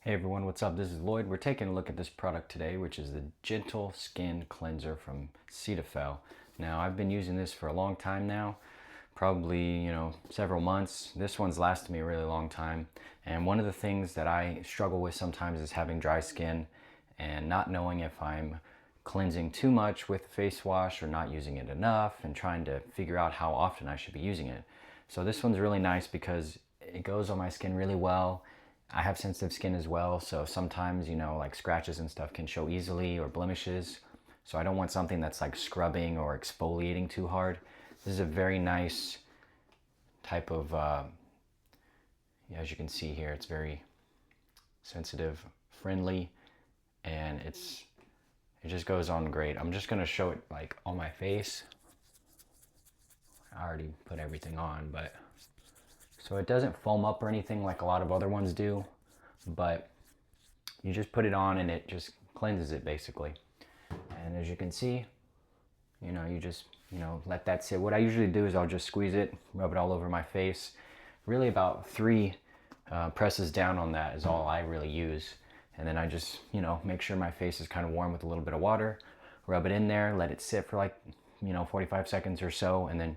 Hey everyone, what's up? This is Lloyd. We're taking a look at this product today, which is the Gentle Skin Cleanser from Cetaphil. Now, I've been using this for a long time now, probably, several months. This one's lasted me a really long time. And one of the things that I struggle with sometimes is having dry skin and not knowing if I'm cleansing too much with face wash or not using it enough and trying to figure out how often I should be using it. So this one's really nice because it goes on my skin really well. I have sensitive skin as well, so sometimes, like scratches and stuff can show easily or blemishes. So I don't want something that's like scrubbing or exfoliating too hard. This is a very nice type of, as you can see here, it's very sensitive, friendly, and it just goes on great. I'm just gonna show it like on my face. I already put everything on, but so it doesn't foam up or anything like a lot of other ones do, but you just put it on and it just cleanses it basically. And as you can see, you just, let that sit. What I usually do is I'll just squeeze it, rub it all over my face. Really about 3 presses down on that is all I really use. And then I just, make sure my face is kind of warm with a little bit of water, rub it in there, let it sit for like, 45 seconds or so, and then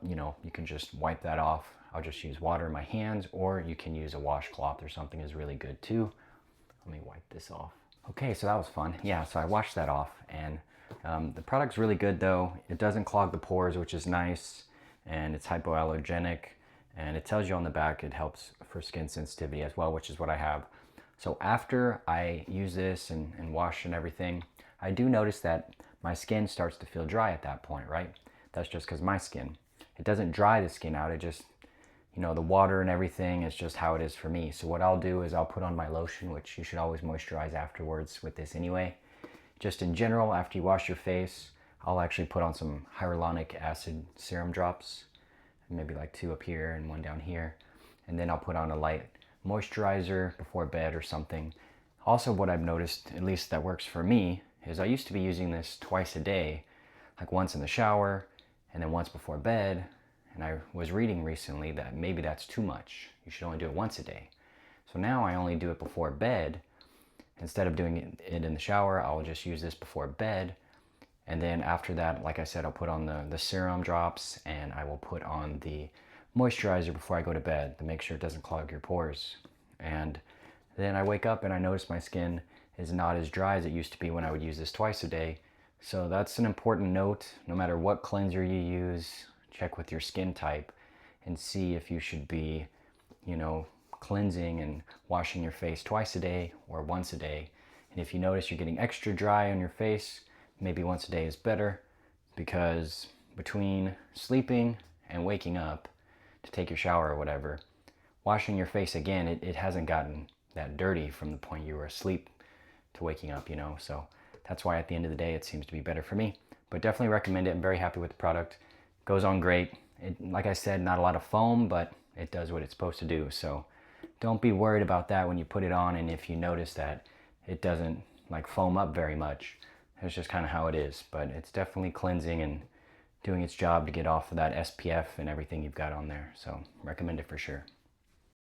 you can just wipe that off. I'll just use water in my hands, or you can use a washcloth or something is really good too. Let me wipe this off. Okay, so that was fun. Yeah, so I washed that off, and the product's really good though. It doesn't clog the pores, which is nice, and it's hypoallergenic, and it tells you on the back it helps for skin sensitivity as well, which is what I have. So after I use this and wash and everything, I do notice that my skin starts to feel dry at that point, right? That's just because my skin. It doesn't dry the skin out, it just, the water and everything is just how it is for me. So what I'll do is I'll put on my lotion, which you should always moisturize afterwards with this anyway. Just in general, after you wash your face, I'll actually put on some hyaluronic acid serum drops, maybe like 2 up here and 1 down here. And then I'll put on a light moisturizer before bed or something. Also, what I've noticed, at least that works for me, is I used to be using this twice a day, like once in the shower and then once before bed. And I was reading recently that maybe that's too much. You should only do it once a day. So now I only do it before bed. Instead of doing it in the shower, I'll just use this before bed. And then after that, like I said, I'll put on the serum drops, and I will put on the moisturizer before I go to bed to make sure it doesn't clog your pores. And then I wake up and I notice my skin is not as dry as it used to be when I would use this twice a day. So that's an important note. No matter what cleanser you use, check with your skin type and see if you should be, cleansing and washing your face twice a day or once a day. And if you notice you're getting extra dry on your face, maybe once a day is better, because between sleeping and waking up to take your shower or whatever, washing your face again, it hasn't gotten that dirty from the point you were asleep to waking up, so that's why at the end of the day it seems to be better for me. But definitely recommend it. I'm very happy with the product. Goes on great. Like I said, not a lot of foam, but it does what it's supposed to do. So don't be worried about that when you put it on, and if you notice that it doesn't like foam up very much, that's just kind of how it is. But it's definitely cleansing and doing its job to get off of that SPF and everything you've got on there. So recommend it for sure.